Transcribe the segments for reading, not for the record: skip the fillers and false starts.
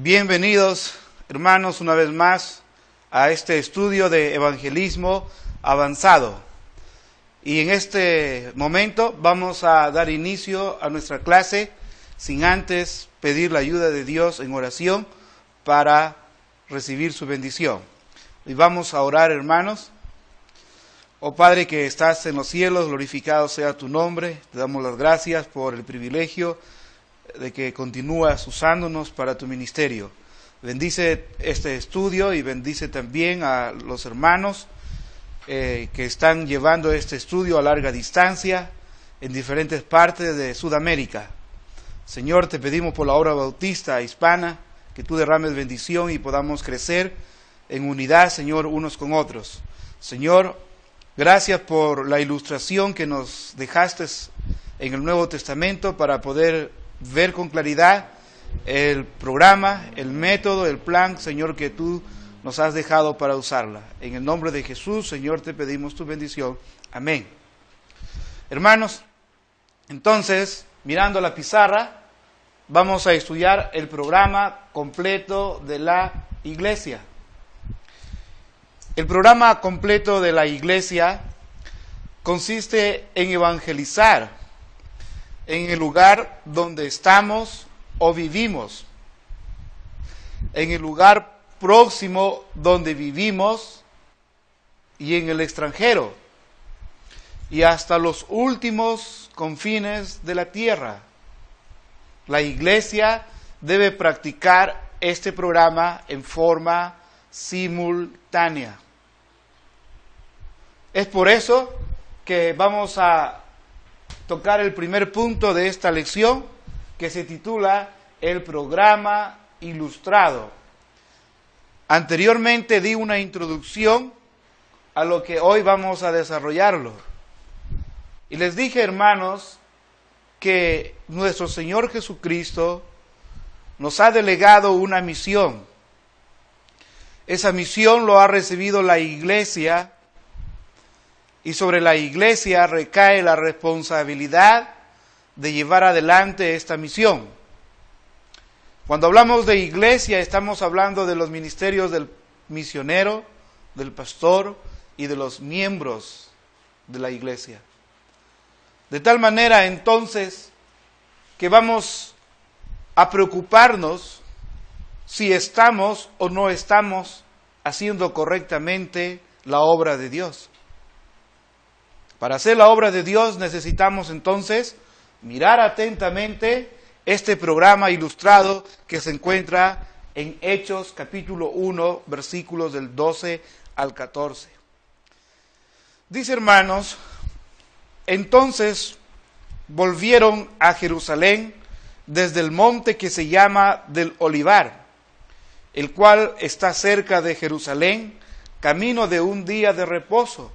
Bienvenidos, hermanos, una vez más a este estudio de evangelismo avanzado. Y en este momento vamos a dar inicio a nuestra clase sin antes pedir la ayuda de Dios en oración para recibir su bendición. Y vamos a orar, hermanos. Oh Padre que estás en los cielos, glorificado sea tu nombre. Te damos las gracias por el privilegio de que continúas usándonos para tu ministerio. Bendice este estudio y bendice también a los hermanos que están llevando este estudio a larga distancia en diferentes partes de Sudamérica. Señor, te pedimos por la obra bautista hispana que tú derrames bendición y podamos crecer en unidad, Señor, unos con otros. Señor, gracias por la ilustración que nos dejaste en el Nuevo Testamento para poder ver con claridad el programa, el método, el plan, Señor, que tú nos has dejado para usarla. En el nombre de Jesús, Señor, te pedimos tu bendición. Amén. Hermanos, entonces, mirando la pizarra, vamos a estudiar el programa completo de la iglesia. El programa completo de la iglesia consiste en evangelizar en el lugar donde estamos o vivimos, en el lugar próximo donde vivimos y en el extranjero, y hasta los últimos confines de la tierra. La iglesia debe practicar este programa en forma simultánea. Es por eso que vamos a tocar el primer punto de esta lección, que se titula El programa ilustrado. Anteriormente di una introducción a lo que hoy vamos a desarrollarlo. Y les dije, hermanos, que nuestro Señor Jesucristo nos ha delegado una misión. Esa misión lo ha recibido la iglesia, y sobre la iglesia recae la responsabilidad de llevar adelante esta misión. Cuando hablamos de iglesia, estamos hablando de los ministerios del misionero, del pastor y de los miembros de la iglesia. De tal manera, entonces, que vamos a preocuparnos si estamos o no estamos haciendo correctamente la obra de Dios. Para hacer la obra de Dios necesitamos entonces mirar atentamente este programa ilustrado que se encuentra en Hechos capítulo 1, versículos del 12 al 14. Dice, hermanos, entonces volvieron a Jerusalén desde el monte que se llama del Olivar, el cual está cerca de Jerusalén, camino de un día de reposo.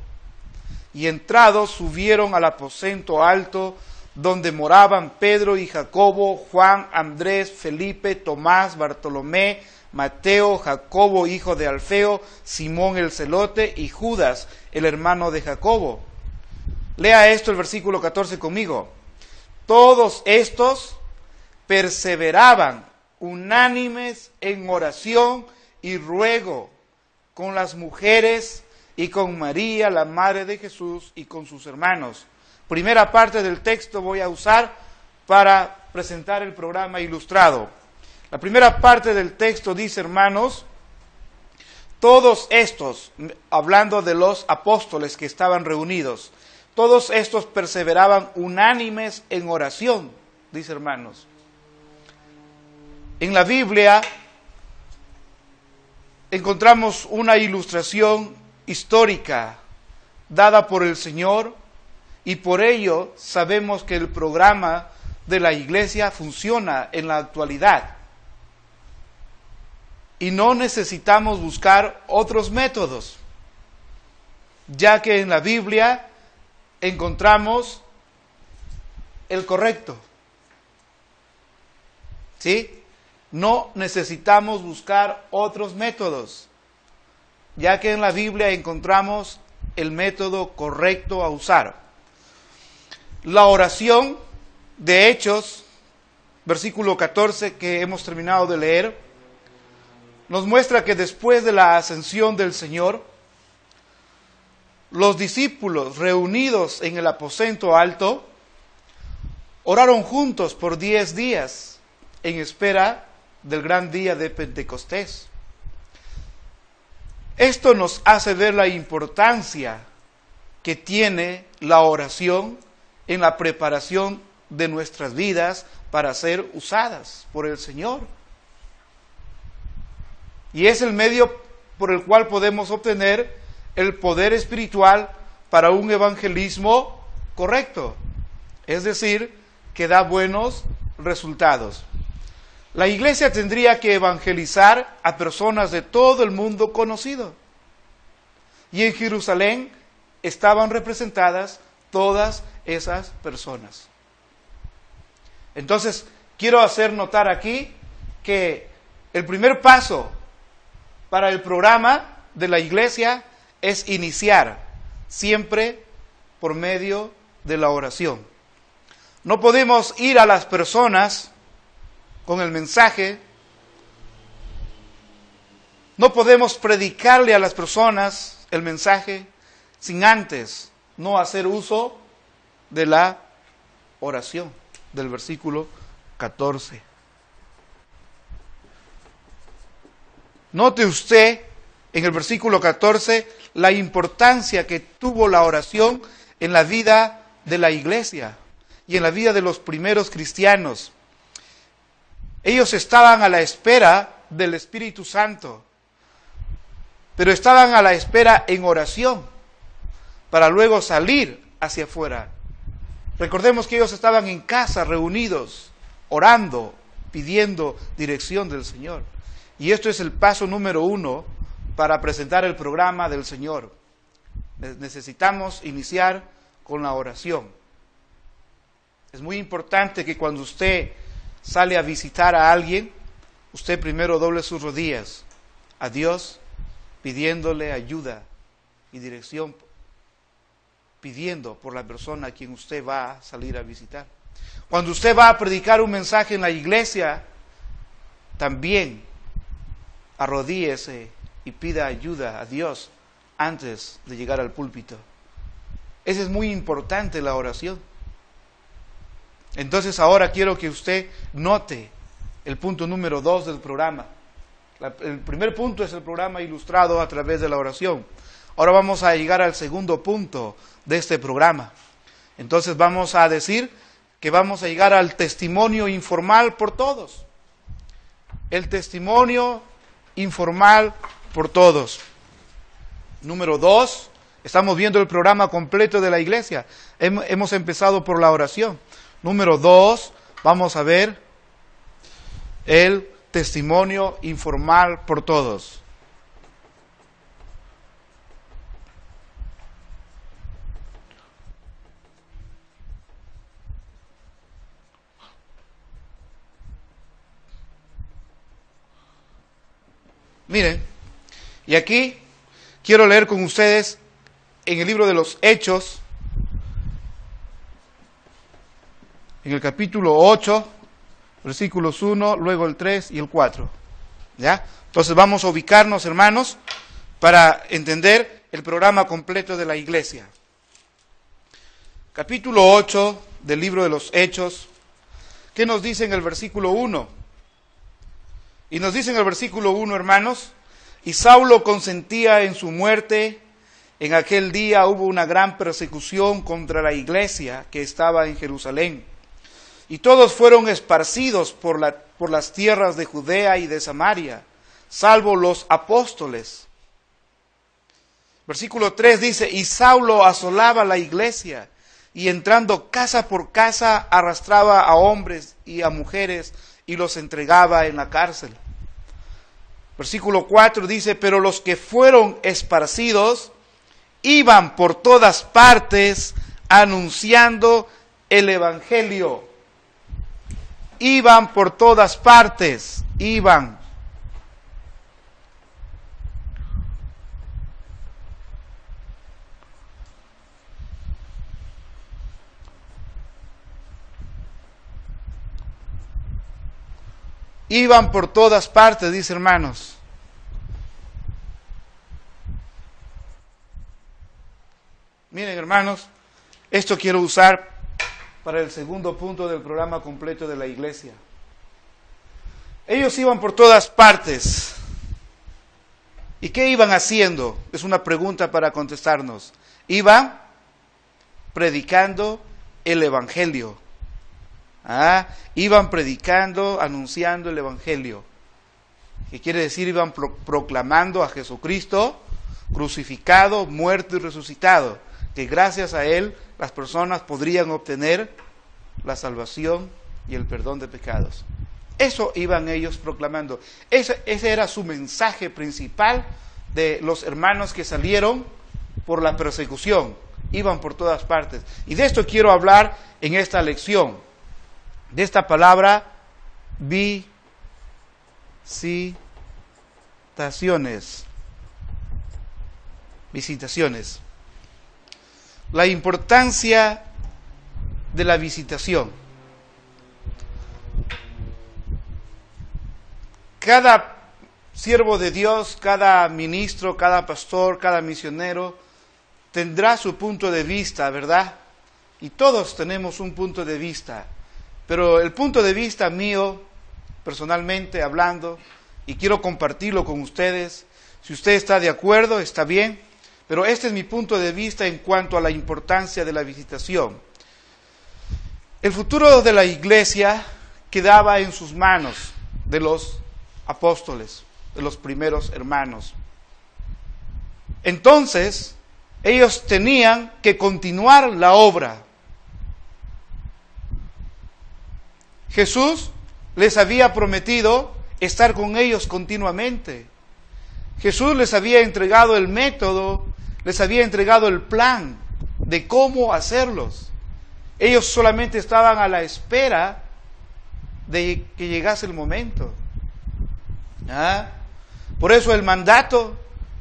Y entrados subieron al aposento alto, donde moraban Pedro y Jacobo, Juan, Andrés, Felipe, Tomás, Bartolomé, Mateo, Jacobo, hijo de Alfeo, Simón el celote y Judas, el hermano de Jacobo. Lea esto, el versículo 14 conmigo. Todos estos perseveraban unánimes en oración y ruego con las mujeres y con María, la madre de Jesús, y con sus hermanos. Primera parte del texto voy a usar para presentar el programa ilustrado. La primera parte del texto dice, hermanos, todos estos, hablando de los apóstoles que estaban reunidos, todos estos perseveraban unánimes en oración, dice, hermanos. En la Biblia encontramos una ilustración histórica dada por el Señor, y por ello sabemos que el programa de la iglesia funciona en la actualidad. Y no necesitamos buscar otros métodos, ya que en la Biblia encontramos el correcto. ¿Sí? No necesitamos buscar otros métodos, ya que en la Biblia encontramos el método correcto a usar. La oración de Hechos, versículo 14 que hemos terminado de leer, nos muestra que después de la ascensión del Señor, los discípulos reunidos en el aposento alto oraron juntos por 10 días en espera del gran día de Pentecostés. Esto nos hace ver la importancia que tiene la oración en la preparación de nuestras vidas para ser usadas por el Señor. Y es el medio por el cual podemos obtener el poder espiritual para un evangelismo correcto, es decir, que da buenos resultados. La iglesia tendría que evangelizar a personas de todo el mundo conocido. Y en Jerusalén estaban representadas todas esas personas. Entonces, quiero hacer notar aquí que el primer paso para el programa de la iglesia es iniciar siempre por medio de la oración. No podemos ir a las personas con el mensaje, no podemos predicarle a las personas el mensaje sin antes no hacer uso de la oración, del versículo 14. Note usted en el versículo 14 la importancia que tuvo la oración en la vida de la iglesia y en la vida de los primeros cristianos. Ellos estaban a la espera del Espíritu Santo, pero estaban a la espera en oración para luego salir hacia afuera. Recordemos que ellos estaban en casa reunidos, orando, pidiendo dirección del Señor. Y esto es el paso número 1 para presentar el programa del Señor. Necesitamos iniciar con la oración. Es muy importante que cuando usted sale a visitar a alguien, usted primero doble sus rodillas a Dios, pidiéndole ayuda y dirección, pidiendo por la persona a quien usted va a salir a visitar. Cuando usted va a predicar un mensaje en la iglesia, también arrodíllese y pida ayuda a Dios antes de llegar al púlpito. Esa es muy importante, la oración. Entonces ahora quiero que usted note el punto número 2 del programa. El primer punto es el programa ilustrado a través de la oración. Ahora vamos a llegar al segundo punto de este programa. Entonces vamos a decir que vamos a llegar al testimonio informal por todos. El testimonio informal por todos. Número 2, estamos viendo el programa completo de la iglesia. Hemos empezado por la oración. Número 2, vamos a ver el testimonio informal por todos. Miren, y aquí quiero leer con ustedes en el libro de los Hechos, en el capítulo 8, versículos 1, luego el 3 y el 4. ¿Ya? Entonces vamos a ubicarnos, hermanos, para entender el programa completo de la iglesia. Capítulo 8 del libro de los Hechos. ¿Qué nos dice en el versículo 1? Y nos dice en el versículo 1, hermanos: y Saulo consentía en su muerte. En aquel día hubo una gran persecución contra la iglesia que estaba en Jerusalén. Y todos fueron esparcidos por las tierras de Judea y de Samaria, salvo los apóstoles. Versículo 3 dice: y Saulo asolaba la iglesia, y entrando casa por casa arrastraba a hombres y a mujeres y los entregaba en la cárcel. Versículo 4 dice: pero los que fueron esparcidos iban por todas partes anunciando el evangelio. Iban por todas partes, iban. Iban por todas partes, dice, hermanos. Miren, hermanos, esto quiero usar para el segundo punto del programa completo de la iglesia. Ellos iban por todas partes. ¿Y qué iban haciendo? Es una pregunta para contestarnos. Iban predicando el Evangelio. Iban predicando, anunciando el Evangelio. ¿Qué quiere decir? Iban proclamando a Jesucristo crucificado, muerto y resucitado. Que gracias a Él las personas podrían obtener la salvación y el perdón de pecados. Eso iban ellos proclamando. Ese era su mensaje principal de los hermanos que salieron por la persecución. Iban por todas partes. Y de esto quiero hablar en esta lección. De esta palabra, visitaciones. Visitaciones. La importancia de la visitación. Cada siervo de Dios, cada ministro, cada pastor, cada misionero tendrá su punto de vista, ¿verdad? Y todos tenemos un punto de vista. Pero el punto de vista mío, personalmente hablando, y quiero compartirlo con ustedes, si usted está de acuerdo, está bien, pero este es mi punto de vista en cuanto a la importancia de la visitación. El futuro de la iglesia quedaba en sus manos de los apóstoles, de los primeros hermanos. Entonces, ellos tenían que continuar la obra. Jesús les había prometido estar con ellos continuamente. Jesús les había entregado el método, les había entregado el plan de cómo hacerlos. Ellos solamente estaban a la espera de que llegase el momento. Por eso el mandato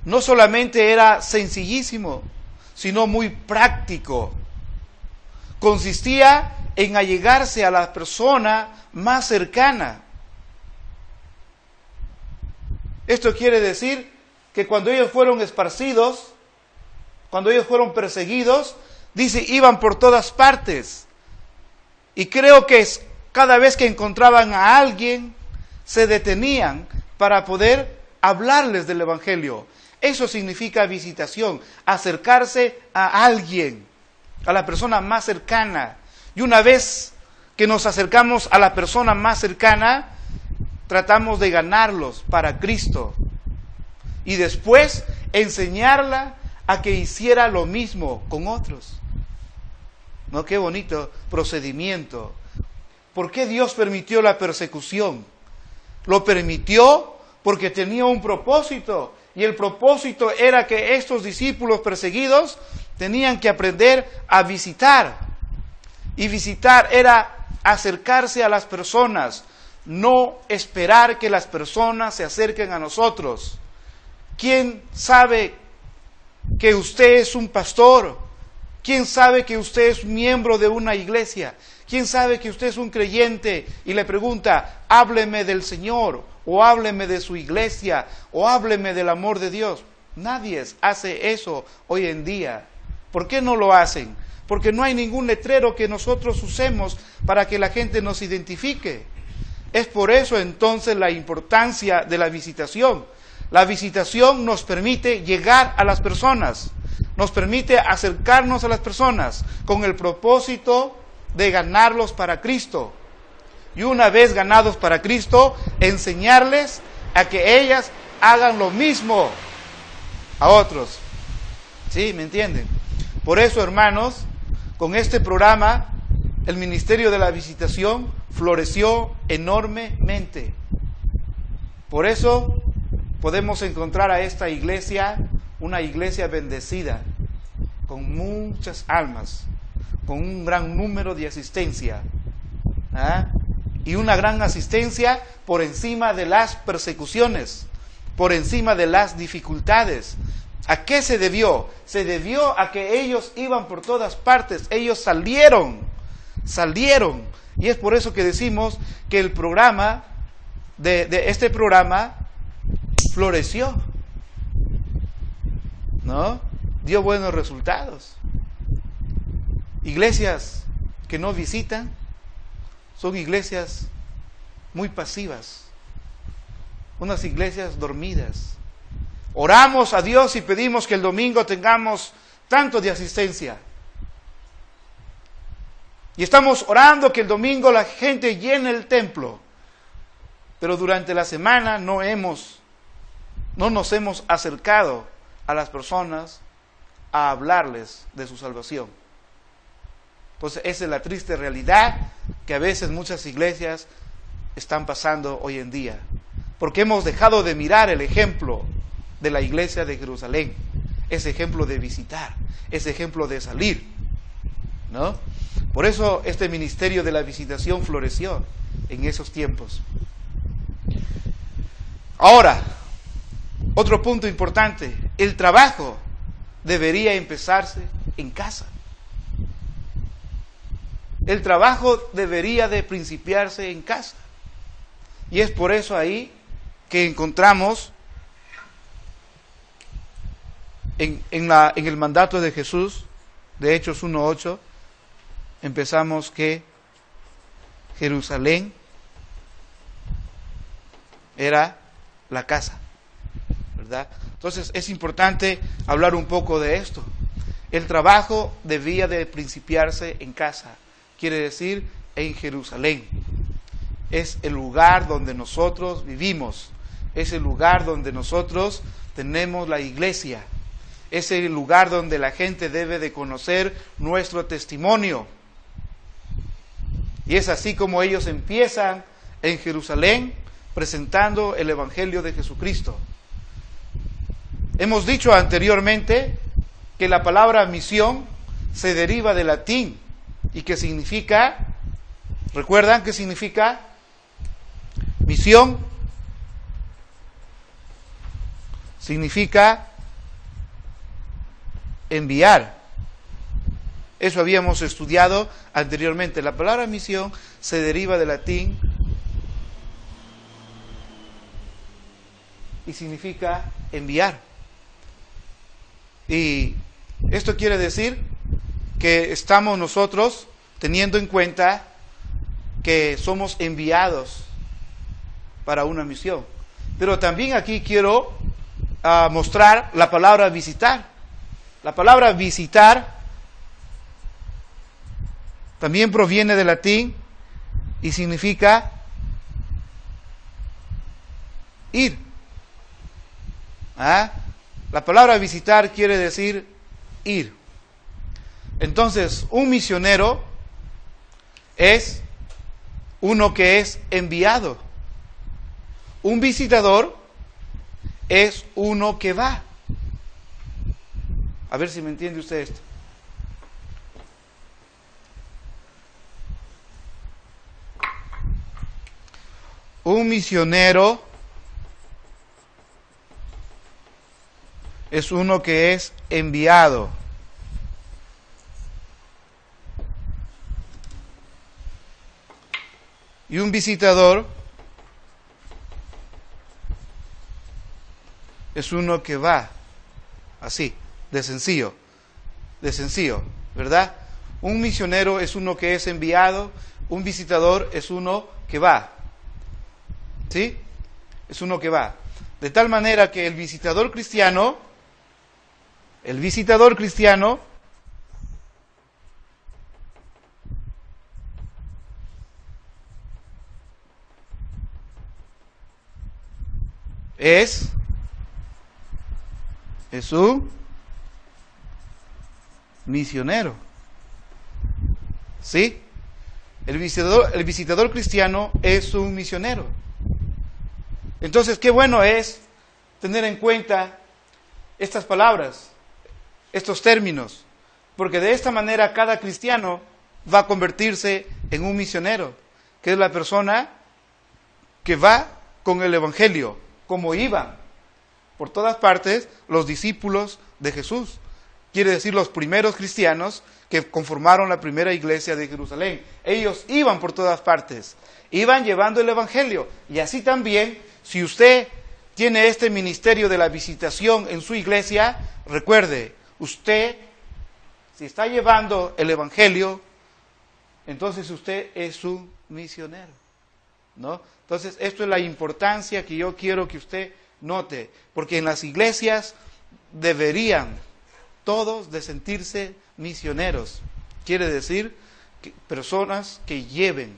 no solamente era sencillísimo, sino muy práctico. Consistía en allegarse a la persona más cercana. Esto quiere decir que cuando ellos fueron esparcidos, cuando ellos fueron perseguidos, dice, iban por todas partes. Y creo que cada vez que encontraban a alguien, se detenían para poder hablarles del Evangelio. Eso significa visitación, acercarse a alguien, a la persona más cercana. Y una vez que nos acercamos a la persona más cercana, tratamos de ganarlos para Cristo. Y después enseñarla a que hiciera lo mismo con otros. ¿No? Qué bonito procedimiento. ¿Por qué Dios permitió la persecución? Lo permitió porque tenía un propósito. Y el propósito era que estos discípulos perseguidos tenían que aprender a visitar. Y visitar era acercarse a las personas, no esperar que las personas se acerquen a nosotros. ¿Quién sabe que usted es un pastor? ¿Quién sabe que usted es miembro de una iglesia? ¿Quién sabe que usted es un creyente y le pregunta, hábleme del Señor, o hábleme de su iglesia, o hábleme del amor de Dios? Nadie hace eso hoy en día. ¿Por qué no lo hacen? Porque no hay ningún letrero que nosotros usemos para que la gente nos identifique. Es por eso entonces la importancia de la visitación. La visitación nos permite llegar a las personas, nos permite acercarnos a las personas con el propósito de ganarlos para Cristo. Y una vez ganados para Cristo, enseñarles a que ellas hagan lo mismo a otros. ¿Sí? ¿Me entienden? Por eso, hermanos, con este programa, el ministerio de la visitación floreció enormemente. Por eso podemos encontrar a esta iglesia, una iglesia bendecida, con muchas almas, con un gran número de asistencia, y una gran asistencia por encima de las persecuciones, por encima de las dificultades. ¿A qué se debió? Se debió a que ellos iban por todas partes, ellos salieron, y es por eso que decimos que el programa, de este programa, floreció, ¿no? Dio buenos resultados. iglesias que no visitan son iglesias muy pasivas, unas iglesias dormidas. Oramos a Dios y pedimos que el domingo tengamos tanto de asistencia. Y estamos orando que el domingo la gente llene el templo. Pero durante la semana no nos hemos acercado a las personas a hablarles de su salvación. Entonces esa es la triste realidad que a veces muchas iglesias están pasando hoy en día. Porque hemos dejado de mirar el ejemplo de la iglesia de Jerusalén. Ese ejemplo de visitar, ese ejemplo de salir, ¿no? Por eso este ministerio de la visitación floreció en esos tiempos. Ahora, otro punto importante, el trabajo debería empezarse en casa. El trabajo debería de principiarse en casa. Y es por eso ahí que encontramos en el mandato de Jesús, de Hechos 1:8, empezamos que Jerusalén era la casa, ¿verdad? Entonces es importante hablar un poco de esto. El trabajo debía de principiarse en casa, quiere decir en Jerusalén. Es el lugar donde nosotros vivimos, es el lugar donde nosotros tenemos la iglesia, es el lugar donde la gente debe de conocer nuestro testimonio. Y es así como ellos empiezan en Jerusalén presentando el Evangelio de Jesucristo. Hemos dicho anteriormente que la palabra misión se deriva del latín y que significa, ¿recuerdan qué significa? Misión significa enviar. Eso habíamos estudiado anteriormente. La palabra misión se deriva del latín y significa enviar. Y esto quiere decir que estamos nosotros teniendo en cuenta que somos enviados para una misión. Pero también aquí quiero mostrar la palabra visitar. La palabra visitar también proviene del latín y significa ir. La palabra visitar quiere decir ir. Entonces, un misionero es uno que es enviado. Un visitador es uno que va. A ver si me entiende usted esto. Un misionero es uno que es enviado. Y un visitador es uno que va. Así, de sencillo, ¿verdad? Un misionero es uno que es enviado, un visitador es uno que va. ¿Sí? Es uno que va. De tal manera que el visitador cristiano es un misionero. ¿Sí? El visitador cristiano es un misionero. Entonces, qué bueno es tener en cuenta estas palabras, estos términos, porque de esta manera cada cristiano va a convertirse en un misionero, que es la persona que va con el Evangelio, como iban por todas partes los discípulos de Jesús. Quiere decir los primeros cristianos que conformaron la primera iglesia de Jerusalén. Ellos iban por todas partes, iban llevando el Evangelio. Y así también, si usted tiene este ministerio de la visitación en su iglesia, recuerde, usted si está llevando el Evangelio, entonces usted es un misionero, ¿no? Entonces, esto es la importancia que yo quiero que usted note, porque en las iglesias deberían todos de sentirse misioneros. Quiere decir que personas que lleven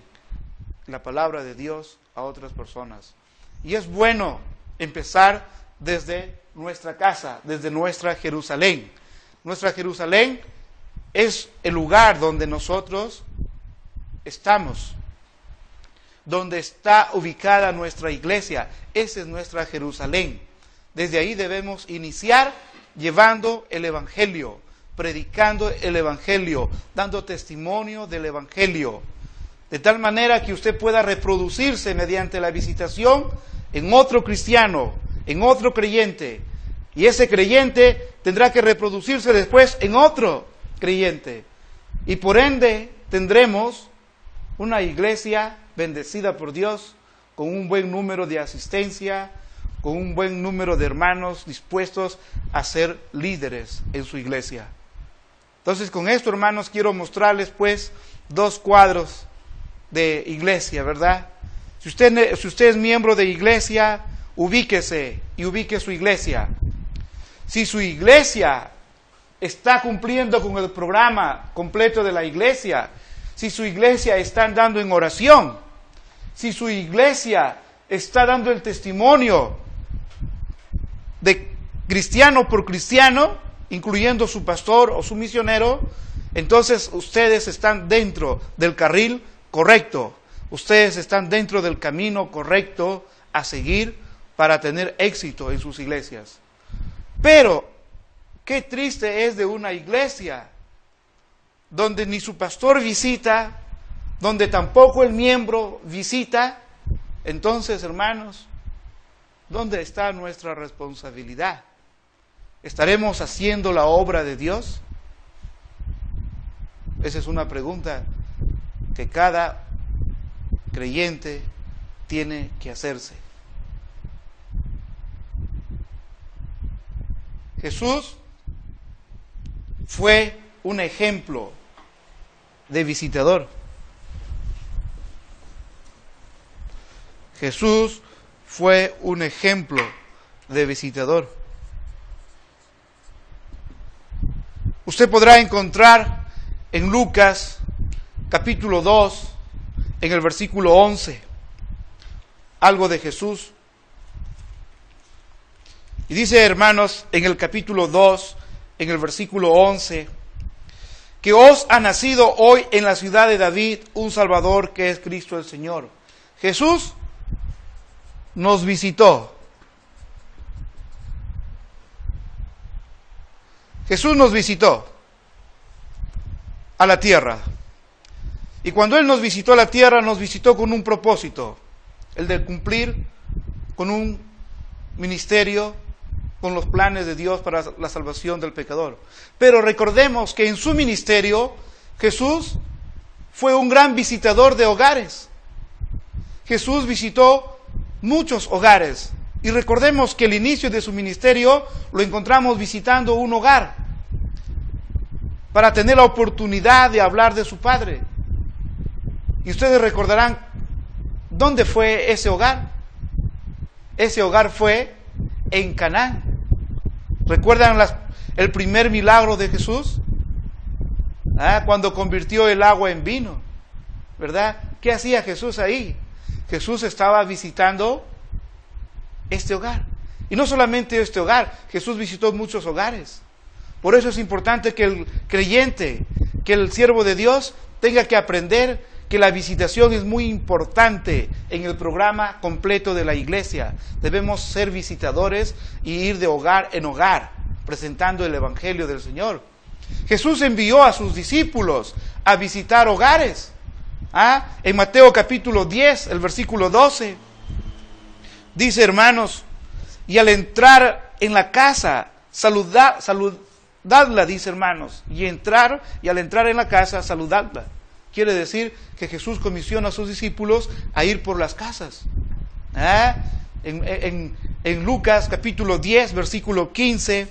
la palabra de Dios a otras personas. Y es bueno empezar desde nuestra casa, desde nuestra Jerusalén. Nuestra Jerusalén es el lugar donde nosotros estamos, donde está ubicada nuestra iglesia. Esa es nuestra Jerusalén. Desde ahí debemos iniciar llevando el Evangelio, predicando el Evangelio, dando testimonio del Evangelio, de tal manera que usted pueda reproducirse mediante la visitación en otro cristiano, en otro creyente, y ese creyente tendrá que reproducirse después en otro creyente, y por ende tendremos una iglesia bendecida por Dios, con un buen número de asistencia, con un buen número de hermanos dispuestos a ser líderes en su iglesia. Entonces, con esto, hermanos, quiero mostrarles pues dos cuadros de iglesia, ¿verdad? Si usted es miembro de iglesia, ubíquese y ubique su iglesia. Si su iglesia está cumpliendo con el programa completo de la iglesia, si su iglesia está andando en oración, si su iglesia está dando el testimonio de cristiano por cristiano, incluyendo su pastor o su misionero, entonces ustedes están dentro del carril correcto. Ustedes están dentro del camino correcto a seguir para tener éxito en sus iglesias. Pero, qué triste es de una iglesia donde ni su pastor visita, donde tampoco el miembro visita. Entonces, hermanos, ¿dónde está nuestra responsabilidad? ¿Estaremos haciendo la obra de Dios? Esa es una pregunta que cada creyente tiene que hacerse. Jesús fue un ejemplo de visitador. Jesús fue un ejemplo de visitador. Usted podrá encontrar en Lucas capítulo 2, en el versículo 11, algo de Jesús. Y dice, hermanos, en el capítulo 2, en el versículo 11, que os ha nacido hoy en la ciudad de David un Salvador, que es Cristo el Señor. Jesús nos visitó. Jesús nos visitó a la tierra. Y cuando Él nos visitó a la tierra, nos visitó con un propósito, el de cumplir con un ministerio, con los planes de Dios para la salvación del pecador. Pero recordemos que en su ministerio, Jesús fue un gran visitador de hogares. Jesús visitó muchos hogares. Y recordemos que el inicio de su ministerio lo encontramos visitando un hogar para tener la oportunidad de hablar de su Padre. Y ustedes recordarán, ¿dónde fue ese hogar? Ese hogar fue en Canaán. ¿Recuerdan el primer milagro de Jesús? Cuando convirtió el agua en vino, ¿verdad? ¿Qué hacía Jesús ahí? Jesús estaba visitando este hogar. Y no solamente este hogar, Jesús visitó muchos hogares. Por eso es importante que el creyente, que el siervo de Dios, tenga que aprender que la visitación es muy importante en el programa completo de la iglesia. Debemos ser visitadores y ir de hogar en hogar, presentando el Evangelio del Señor. Jesús envió a sus discípulos a visitar hogares. En Mateo capítulo 10, el versículo 12, dice, hermanos, y al entrar en la casa, saludadla, dice, hermanos, y al entrar en la casa, saludadla. Quiere decir que Jesús comisiona a sus discípulos a ir por las casas. En Lucas capítulo 10, versículo 15,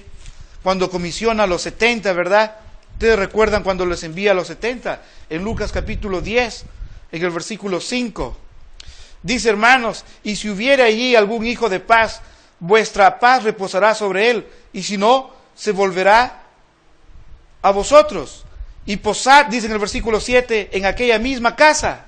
cuando comisiona a los 70, ¿verdad? Ustedes recuerdan cuando les envía a los 70, en Lucas capítulo 10, en el versículo 5. Dice, hermanos, y si hubiera allí algún hijo de paz, vuestra paz reposará sobre él, y si no, se volverá a vosotros. Y posad, dice en el versículo 7, en aquella misma casa,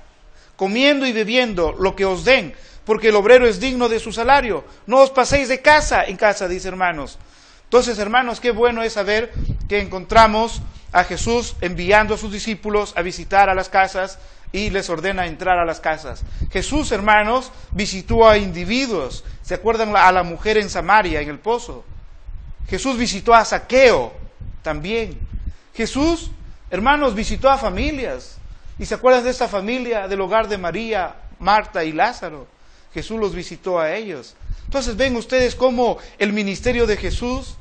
comiendo y bebiendo lo que os den, porque el obrero es digno de su salario. No os paséis de casa en casa, dice, hermanos. Entonces, hermanos, qué bueno es saber que encontramos a Jesús enviando a sus discípulos a visitar a las casas y les ordena entrar a las casas. Jesús, hermanos, visitó a individuos. ¿Se acuerdan a la mujer en Samaria, en el pozo? Jesús visitó a Zaqueo también. Jesús, hermanos, visitó a familias. ¿Y se acuerdan de esta familia del hogar de María, Marta y Lázaro? Jesús los visitó a ellos. Entonces ven ustedes cómo el ministerio de Jesús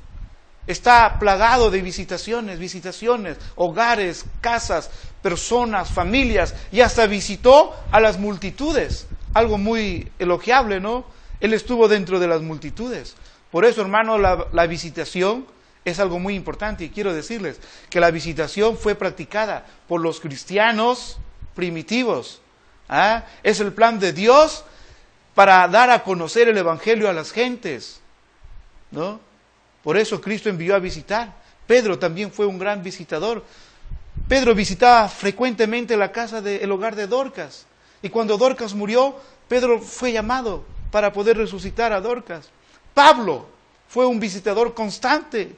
está plagado de visitaciones, hogares, casas, personas, familias, y hasta visitó a las multitudes. Algo muy elogiable, ¿no? Él estuvo dentro de las multitudes. Por eso, hermano, la visitación es algo muy importante, y quiero decirles que la visitación fue practicada por los cristianos primitivos. Es el plan de Dios para dar a conocer el Evangelio a las gentes, ¿no? Por eso Cristo envió a visitar. Pedro también fue un gran visitador. Pedro visitaba frecuentemente el hogar de Dorcas. Y cuando Dorcas murió, Pedro fue llamado para poder resucitar a Dorcas. Pablo fue un visitador constante.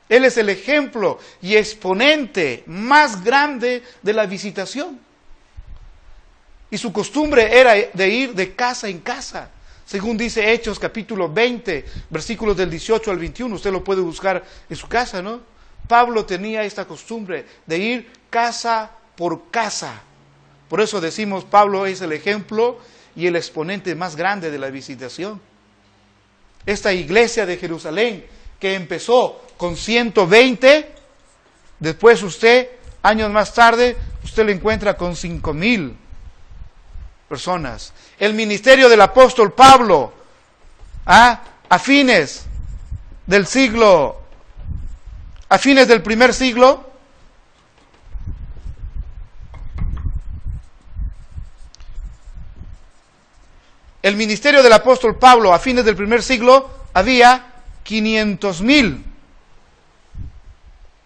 Él es el ejemplo y exponente más grande de la visitación. Y su costumbre era de ir de casa en casa. Según dice Hechos capítulo 20, versículos del 18 al 21, usted lo puede buscar en su casa, ¿no? Pablo tenía esta costumbre de ir casa por casa. Por eso decimos, Pablo es el ejemplo y el exponente más grande de la visitación. Esta iglesia de Jerusalén, que empezó con 120, después usted, años más tarde, usted lo encuentra con 5,000 personas. El ministerio del apóstol Pablo, a fines del primer siglo, el ministerio del apóstol Pablo a fines del primer siglo había 500,000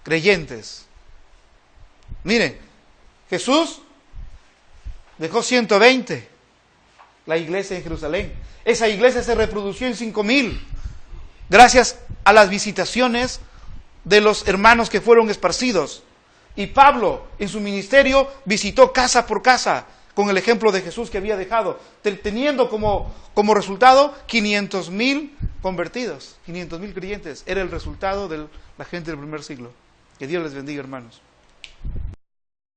creyentes. Miren, Jesús dejó 120, la iglesia en Jerusalén. Esa iglesia se reprodució en 5,000, gracias a las visitaciones de los hermanos que fueron esparcidos. Y Pablo, en su ministerio, visitó casa por casa, con el ejemplo de Jesús que había dejado, teniendo como resultado 500,000 convertidos, 500,000 creyentes. Era el resultado de la gente del primer siglo. Que Dios les bendiga, hermanos.